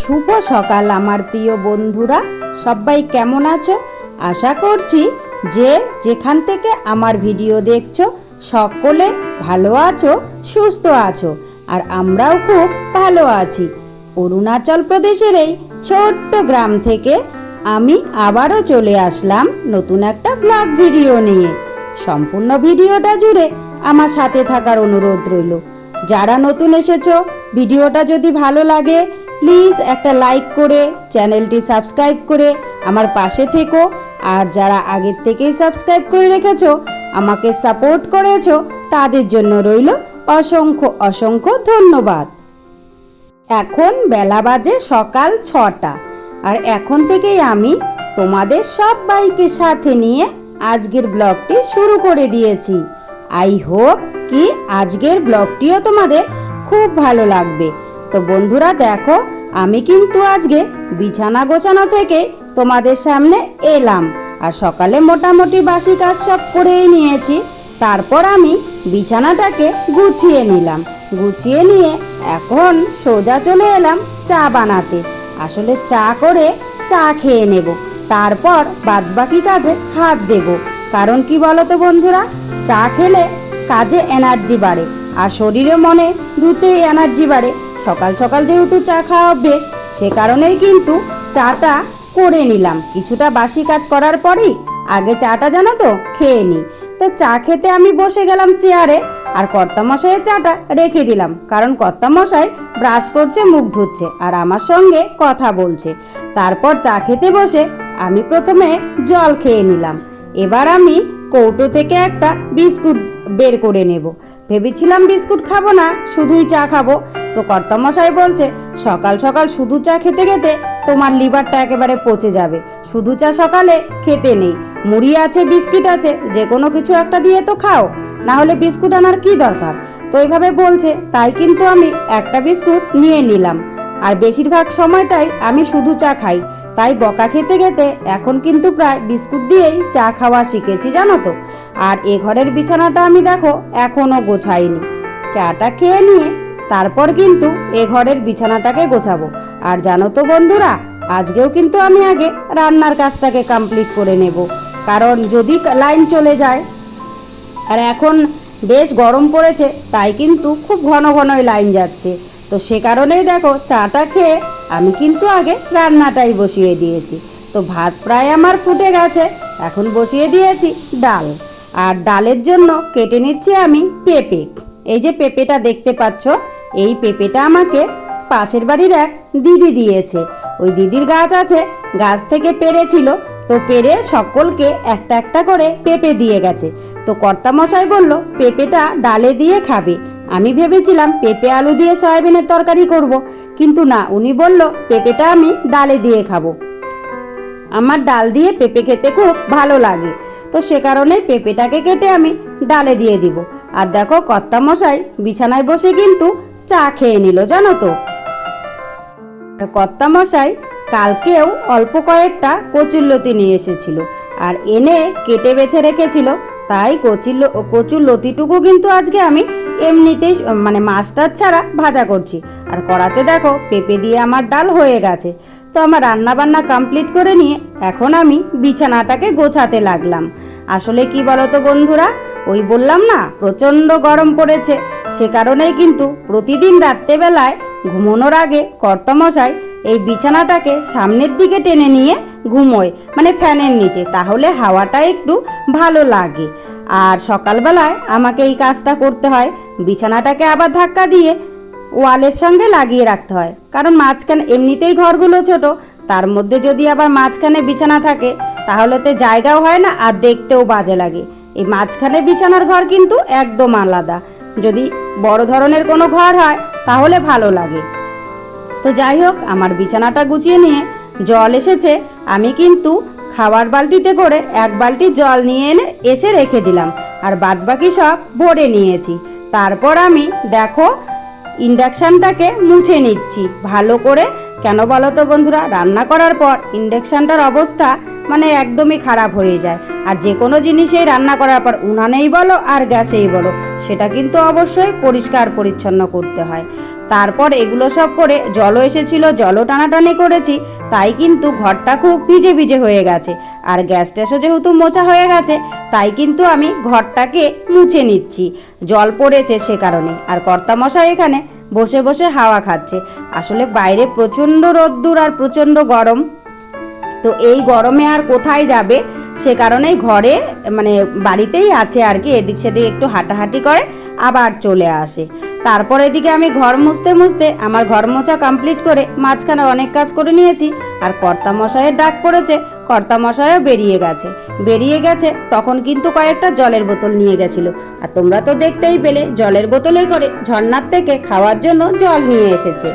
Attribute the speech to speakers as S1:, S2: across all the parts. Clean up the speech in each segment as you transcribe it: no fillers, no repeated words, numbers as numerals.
S1: শুভ সকাল আমার প্রিয় বন্ধুরা, সবাই কেমন আছো? আশা করছি যে যেখান থেকে আমার ভিডিও দেখছো সকলে ভালো আছো, সুস্থ আছো। আর আমরাও খুব ভালো আছি। অরুণাচল প্রদেশের এই ছোট্ট গ্রাম থেকে আমি আবারও চলে আসলাম নতুন একটা ব্লগ ভিডিও নিয়ে। সম্পূর্ণ ভিডিওটা জুড়ে আমার সাথে থাকার অনুরোধ রইল। যারা নতুন এসেছো, ভিডিওটা যদি ভালো লাগে প্লিজ একটা লাইক করে চ্যানেলটি সাবস্ক্রাইব করে আমার পাশে থেকো। আর যারা আগের থেকেই সাবস্ক্রাইব করে রেখেছো, আমাকে সাপোর্ট করেছো, তাদের জন্য রইল অসংখ্য অসংখ্য ধন্যবাদ। এখন বেলা বাজে সকাল 6টা, আর এখন থেকেই আমি তোমাদের সবাইকে সাথে নিয়ে আজকের ব্লগটি শুরু করে দিয়েছি। আই হোপ কি আজকের ব্লগটিও তোমাদের খুব ভালো লাগবে। তো বন্ধুরা দেখো, আমি কিন্তু আজকে বিছানা গোছানো থেকে তোমাদের সামনে এলাম। আর সকালে মোটামুটি বাসি কাজ সব করেই নিয়েছি। তারপর আমি বিছানাটাকে গুছিয়ে নিলাম। গুছিয়ে নিয়ে এখন সোজা চলে এলাম চা বানাতে। আসলে চা করে চা খেয়ে নেব, তারপর বাদবাকি কাজে হাত দেব। কারণ কি বলো তো বন্ধুরা, চা খেলে কাজে এনার্জি বাড়ে, আর শরীরে মনে দুটোই এনার্জি বাড়ে। সকাল সকাল যেহেতু চা খাওয়া অভ্যেস, সে কারণেই কিন্তু চাটা করে নিলাম। কিছুটা বাসি কাজ করার পরেই আগে চাটা জানো তো খেয়ে নিই। তো চা খেতে আমি বসে গেলাম চেয়ারে, আর কর্তামশাইয়ের চাটা রেখে দিলাম। কারণ কর্তামশাই ব্রাশ করছে, মুখ ধুচ্ছে, আর আমার সঙ্গে কথা বলছে। তারপর চা খেতে বসে আমি প্রথমে জল খেয়ে নিলাম। এবার আমি কৌটো থেকে একটা বিস্কুট বের করে নেব। ভেবেছিলাম বিস্কুট খাবো না, শুধুই চা খাবো। তো কর্তামশাই বলছে সকাল সকাল শুধু চা খেতে খেতে তোমার লিভারটা একেবারে পচে যাবে। শুধু চা সকালে খেতে নেই, মুড়ি আছে, বিস্কিট আছে, যে কোনো কিছু একটা দিয়ে তো খাও, না হলে বিস্কুট আনার কি দরকার। তো এইভাবে বলছে, তাই কিন্তু আমি একটা বিস্কুট নিয়ে নিলাম। আর বেশিরভাগ সময়টাই আমি শুধু চা খাই, তাই বকা খেতে খেতে এখন কিন্তু প্রায় বিস্কুট দিয়েই চা খাওয়া শিখেছি জানো তো। আর এ ঘরের বিছানাটা আমি দেখো এখনো গোছাইনি। চাটা খেয়ে নিয়ে তারপর কিন্তু এ ঘরের বিছানাটাকে গোছাবো। আর জানো তো বন্ধুরা, আজকেও কিন্তু আমি আগে রান্নার কাজটাকে কমপ্লিট করে নেব। কারণ যদি লাইন চলে যায়, আর এখন বেশ গরম পড়েছে, তাই কিন্তু খুব ঘন ঘনই লাইন যাচ্ছে। তো সে কারণেই দেখো চাটা খেয়ে আমি কিন্তু আগে রান্নাটাই বসিয়ে দিয়েছি। তো ভাত প্রায় আমার ফুটে গেছে, এখন বসিয়ে দিয়েছি ডাল। আর ডালের জন্য কেটে নিচ্ছি আমি পেঁপে। এই যে পেঁপেটা দেখতে পাচ্ছ, এই পেঁপেটা আমাকে পাশের বাড়ির এক দিদি দিয়েছে। ওই দিদির গাছ আছে, গাছ থেকে পেরেছিল, তো পেরে সকলকে একটা একটা করে পেঁপে দিয়ে গেছে। তো কর্তামশাই বলল পেঁপেটা ডালে দিয়ে খাবে। আমি ভেবেছিলাম পেঁপে আলু দিয়ে সয়াবিনের তরকারি করব, কিন্তু না, উনি বলল পেঁপেটা আমি ডালে দিয়ে খাবো। আমার ডাল দিয়ে পেঁপে খেতে খুব ভালো লাগে, তো সে কারণে পেঁপেটাকে কেটে আমি ডালে দিয়ে দিব। আর দেখো কর্তামশাই বিছানায় বসে কিন্তু চা খেয়ে নিল জানো তো। কর্তামশাই কালকেও অল্প কয়েকটা কচুরলতি নিয়ে এসেছিল, আর এনে কেটে বেছে রেখেছিল। তাই কচুর লতিটুকু কিন্তু আজকে আমি এমনিতেই মানে মাছটা ছাড়া ভাজা করছি। আর কড়াতে দেখো পেঁপে দিয়ে আমার ডাল হয়ে গেছে। তো আমার রান্না বান্না কমপ্লিট করে নিয়ে এখন আমি বিছানাটাকে গোছাতে লাগলাম। আসলে কি বলতো বন্ধুরা, ওই বললাম না প্রচণ্ড গরম পড়েছে, সে কারণেই কিন্তু প্রতিদিন রাত্রেবেলায় ঘুমানোর আগে কর্তামশাই এই বিছানাটাকে সামনের দিকে টেনে নিয়ে ঘুমোয়, মানে ফ্যানের নিচে, তাহলে হাওয়াটা একটু ভালো লাগে। আর সকালবেলায় আমাকে এই কাজটা করতে হয়, বিছানাটাকে আবার ধাক্কা দিয়ে ওয়ালের সঙ্গে লাগিয়ে রাখতে হয়। কারণ মাঝখানে এমনিতেই ঘরগুলো ছোট, তার মধ্যে যদি আবার মাঝখানে বিছানা থাকে তাহলে তো জায়গাও হয় না, আর দেখতেও বাজে লাগে। এই মাঝখানে বিছানার ঘর কিন্তু একদম আলাদা। যদি বড় ধরনের কোনো ঘর হয় তাহলে ভালো লাগে। তো যাই হোক, আমার বিছানাটা গুছিয়ে নিয়ে জল এসেছে, আমি কিন্তু খাবার বালতিতে করে এক বালতি জল নিয়ে এসে রেখে দিলাম। আর বাদবাকি সব ভরে নিয়েছি। তারপর আমি দেখো ইন্ডাকশানটাকে মুছে নিচ্ছি ভালো করে, কেন বলো তো বন্ধুরা, রান্না করার পর ইন্ডাকশানটার অবস্থা মানে একদমই খারাপ হয়ে যায়। আর যে কোনো জিনিসেই রান্না করার পর উনানেই বলো আর গ্যাসেই বলো, সেটা কিন্তু অবশ্যই পরিষ্কার পরিচ্ছন্ন করতে হয়। তারপর এগুলো সব করে জলও এসেছিল, জলও টানাটানি করেছি, তাই কিন্তু ঘরটা খুব ভিজে ভিজে হয়ে গেছে। আর গ্যাস ট্যাসও যেহেতু মোছা হয়ে গেছে, তাই কিন্তু আমি ঘরটাকে মুছে নিচ্ছি, জল পড়েছে সে কারণে। আর কর্তামশাই এখানে বসে বসে হাওয়া খাচ্ছে। আসলে বাইরে প্রচণ্ড রোদ্দুর আর প্রচণ্ড গরম, তো এই গরমে আর কোথায় যাবে, সে কারণেই ঘরে মানে বাড়িতেই আছে আর কি, এদিক সেদিক একটু হাঁটাহাঁটি করে আবার চলে আসে। তারপর এদিকে আমি ঘর মুছতে মুছতে আমার ঘর মোছা কমপ্লিট করে মাঝখানে অনেক কাজ করে নিয়েছি। আর কর্তামশাইয়ের ডাক পড়েছে, কর্তামশাইও বেরিয়ে গেছে তখন কিন্তু কয়েকটা জলের বোতল নিয়ে গেছিল। আর তোমরা তো দেখতেই পেলে জলের বোতলে করে ঝর্ণার থেকে খাওয়ার জন্য জল নিয়ে এসেছে।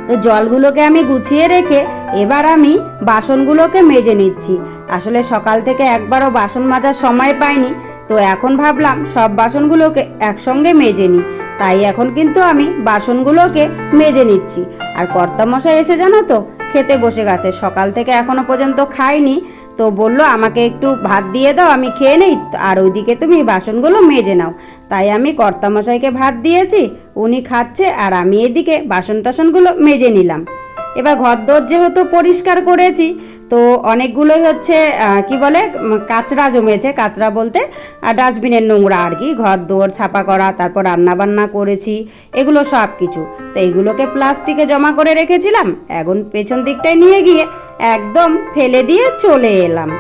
S1: তো জলগুলোকে আমি গুছিয়ে রেখে এবার আমি বাসনগুলোকে মেজে নিচ্ছি। আসলে সকাল থেকে একবারও বাসন মাজার সময় পাইনি, তো এখন ভাবলাম সব বাসনগুলোকে একসঙ্গে মেজে নিই, তাই এখন কিন্তু আমি বাসনগুলোকে মেজে নিচ্ছি। আর কর্তামশাই এসে জানো তো খেতে বসে গেছে, সকাল থেকে এখনো পর্যন্ত খাইনি, তো বলল আমাকে একটু ভাত দিয়ে দাও, আমি খেয়ে নেই, আর ওইদিকে তুমি বাসনগুলো মেজে নাও। তাই আমি কর্তামশাইকে ভাত দিয়েছি, উনি খাচ্ছে, আর আমি এদিকে বাসন টাসনগুলো মেজে নিলাম। এবার ঘরদোর যেহেতু পরিষ্কার করেছি, তো অনেকগুলোই হচ্ছে কি বলে কাচরা জমেছে, কাচরা বলতে ডাস্টবিনের নোংরা আর কি, ঘরদোর ছাপা করা, তারপর রান্নাবান্না করেছি, এগুলো সব কিছু। তো এইগুলোকে প্লাস্টিকে জমা করে রেখেছিলাম, এখন পেছন দিকটায় নিয়ে গিয়ে একদম ফেলে দিয়ে চলে এলাম।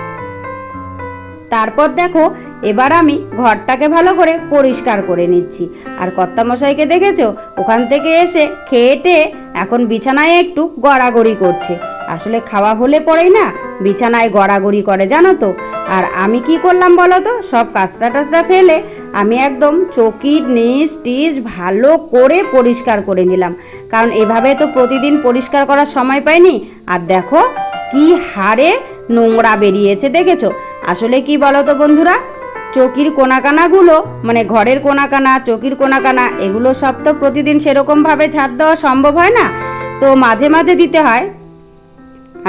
S1: তারপর দেখো এবার আমি ঘরটাকে ভালো করে পরিষ্কার করে নিচ্ছি। আর কর্তামশাইকে দেখেছো, ওখান থেকে এসে খেয়ে এখন বিছানায় একটু গড়াগড়ি করছে। আসলে খাওয়া হলে পরেই না বিছানায় গড়াগড়ি করে জানো তো। আর আমি কি করলাম বলো তো, সব কাঁচরা টাচরা ফেলে আমি একদম চকির নিচ টিচ ভালো করে পরিষ্কার করে নিলাম, কারণ এভাবে তো প্রতিদিন পরিষ্কার করার সময় পাইনি। আর দেখো কি হারে নোংরা বেরিয়েছে দেখেছো। আসলে কি বলো তো বন্ধুরা, চকির কোনাকানাগুলো মানে ঘরের কোনাকানা, চকির কোনাকানা, এগুলো সব তো প্রতিদিন সেরকমভাবে ঝাড় দেওয়া সম্ভব হয় না, তো মাঝে মাঝে দিতে হয়।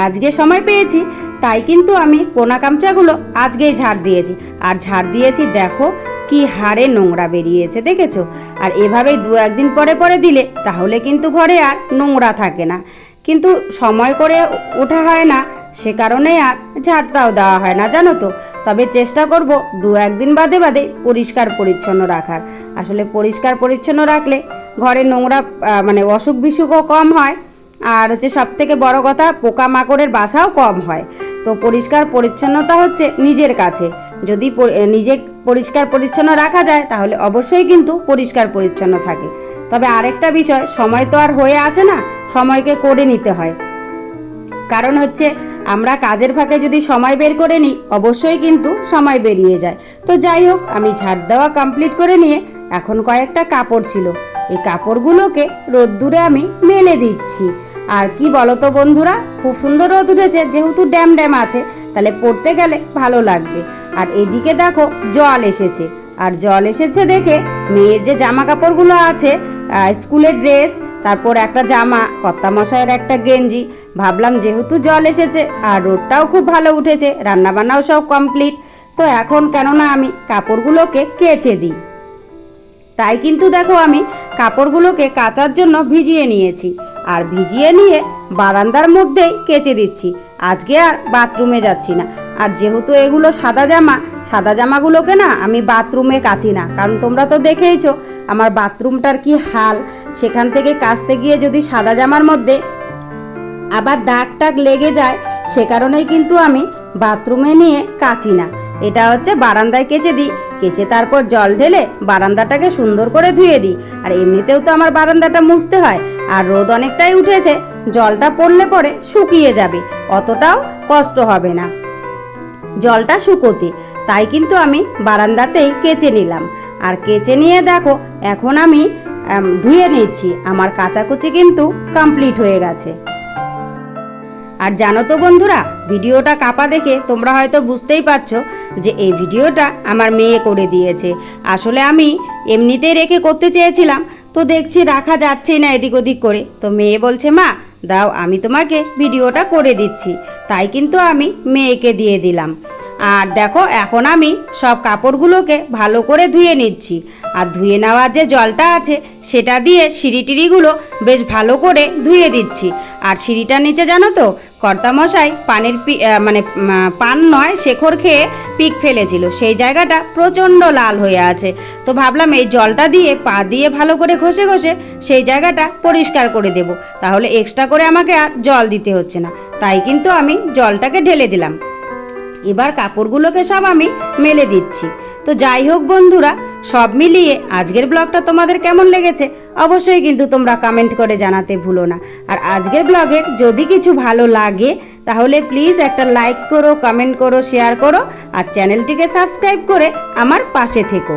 S1: আজকে সময় পেয়েছি তাই কিন্তু আমি কোনা কামচাগুলো আজকেই ঝাড় দিয়েছি। আর ঝাড় দিয়েছি দেখো কি হারে নোংরা বেরিয়েছে দেখেছো। আর এভাবেই দু একদিন পরে পরে দিলে তাহলে কিন্তু ঘরে আর নোংরা থাকে না, কিন্তু সময় করে ওঠা হয় না, সে কারণে আর ঝাড়টাও দেওয়া হয় না জানো তো। তবে চেষ্টা করব দু একদিন বাদে বাদে পরিষ্কার পরিচ্ছন্ন রাখার। আসলে পরিষ্কার পরিচ্ছন্ন রাখলে ঘরে নোংরা মানে অসুখ বিসুখও কম হয়, আর হচ্ছে সব থেকে বড় কথা পোকামাকড়ের বাসাও কম হয়। তো পরিষ্কার পরিচ্ছন্নতা হচ্ছে নিজের কাছে, যদি নিজে পরিষ্কার পরিচ্ছন্ন রাখা যায় তাহলে অবশ্যই কিন্তু পরিষ্কার পরিচ্ছন্ন থাকে। তবে আরেকটা বিষয়, সময় তো আর হয়ে আসে না, সময়কে করে নিতে হয়। কারণ হচ্ছে আমরা কাজের ফাঁকে যদি সময় বের করে নিই অবশ্যই কিন্তু সময় বেরিয়ে যায়। তো যাই হোক, আমি ঝাড় দেওয়া কমপ্লিট করে নিয়ে এখন কয়েকটা কাপড় ছিল, এই কাপড়গুলোকে রোদ্দুরে আমি মেলে দিচ্ছি। আর কি বলতো বন্ধুরা, খুব সুন্দর রোদ উঠেছে, যেহেতু ড্যাম ড্যাম আছে তাহলে পড়তে গেলে ভালো লাগবে। আর এদিকে দেখো জল এসেছে, আর জল এসেছে দেখে মেয়ের যে জামা কাপড়গুলো আছে, স্কুলের ড্রেস, তারপর একটা জামা, কর্তামশাইয়ের একটা গেঞ্জি, ভাবলাম যেহেতু জল এসেছে আর রোদটাও খুব ভালো উঠেছে, রান্নাবান্নাও সব কমপ্লিট, তো এখন কেননা আমি কাপড়গুলোকে কেচে দিই। তাই কিন্তু দেখো আমি কাপড়গুলোকে কাচার জন্য ভিজিয়ে নিয়েছি, আর ভিজিয়ে নিয়ে বারান্দার মধ্যেই কেচে দিচ্ছি। আজকে আর বাথরুমে যাচ্ছি না। আর যেহেতু এগুলো সাদা জামা, সাদা জামাগুলোকে না আমি বাথরুমে কাচি না, কারণ তোমরা তো দেখেইছো আমার বাথরুমটার কি হাল। সেখান থেকে কাচতে গিয়ে যদি সাদা জামার মধ্যে আবার দাগ টাগ লেগে যায়, সে কারণেই কিন্তু আমি বাথরুমে নিয়ে কাচি না। এটা হচ্ছে বারান্দায় কেচে দিই, কেচে তারপর জল ঢেলে বারান্দাটাকে সুন্দর করে ধুয়ে দিই। আর এমনিতেও তো আমার বারান্দাটা মুছতে হয়, আর রোদ অনেকটাই উঠেছে, জলটা পড়লে পরে শুকিয়ে যাবে, অতটাও কষ্ট হবে না জলটা শুকোতে। তাই কিন্তু আমি বারান্দাতেই কেচে নিলাম। আর কেচে নিয়ে দেখো এখন আমি ধুয়ে নিচ্ছি, আমার কাচাকুচি কিন্তু কমপ্লিট হয়ে গেছে। আর জানো তো বন্ধুরা, ভিডিওটা কাপা দেখে তোমরা হয়তো বুঝতেই পারছো যে এই ভিডিওটা আমার মেয়ে করে দিয়েছে। আসলে আমি এমনিতেই রেখে করতে চেয়েছিলাম, তো দেখছি রাখা যাচ্ছেই না এদিক ওদিক করে, তো মেয়ে বলছে মা দাও আমি তোমাকে ভিডিওটা করে দিচ্ছি। তাই কিন্তু আমি মেয়েকে দিয়ে দিলাম। আর দেখো এখন আমি সব কাপড়গুলোকে ভালো করে ধুয়ে নিচ্ছি। আর ধুয়ে নেওয়ার যে জলটা আছে সেটা দিয়ে সিঁড়ি টিড়িগুলো বেশ ভালো করে ধুয়ে দিচ্ছি। আর সিঁড়িটার নিচে জানো তো কর্তামশাই পান নয় শেখর খেয়ে পিক ফেলেছিল, সেই জায়গাটা প্রচণ্ড লাল হয়ে আছে। তো ভাবলাম এই জলটা দিয়ে পা দিয়ে ভালো করে ঘষে ঘষে সেই জায়গাটা পরিষ্কার করে দেব, তাহলে এক্সট্রা করে আমাকে আর জল দিতে হচ্ছে না। তাই কিন্তু আমি জলটাকে ঢেলে দিলাম। এবার কাপড়গুলোকে সব আমি মেলে দিচ্ছি। তো যাই হোক বন্ধুরা, সব মিলিয়ে আজকের ব্লগটা তোমাদের কেমন লেগেছে অবশ্যই কিন্তু তোমরা কমেন্ট করে জানাতে ভুলো না। আর আজকের ব্লগের যদি কিছু ভালো লাগে তাহলে প্লিজ একটা লাইক করো, কমেন্ট করো, শেয়ার করো আর চ্যানেলটিকে সাবস্ক্রাইব করে আমার পাশে থেকো।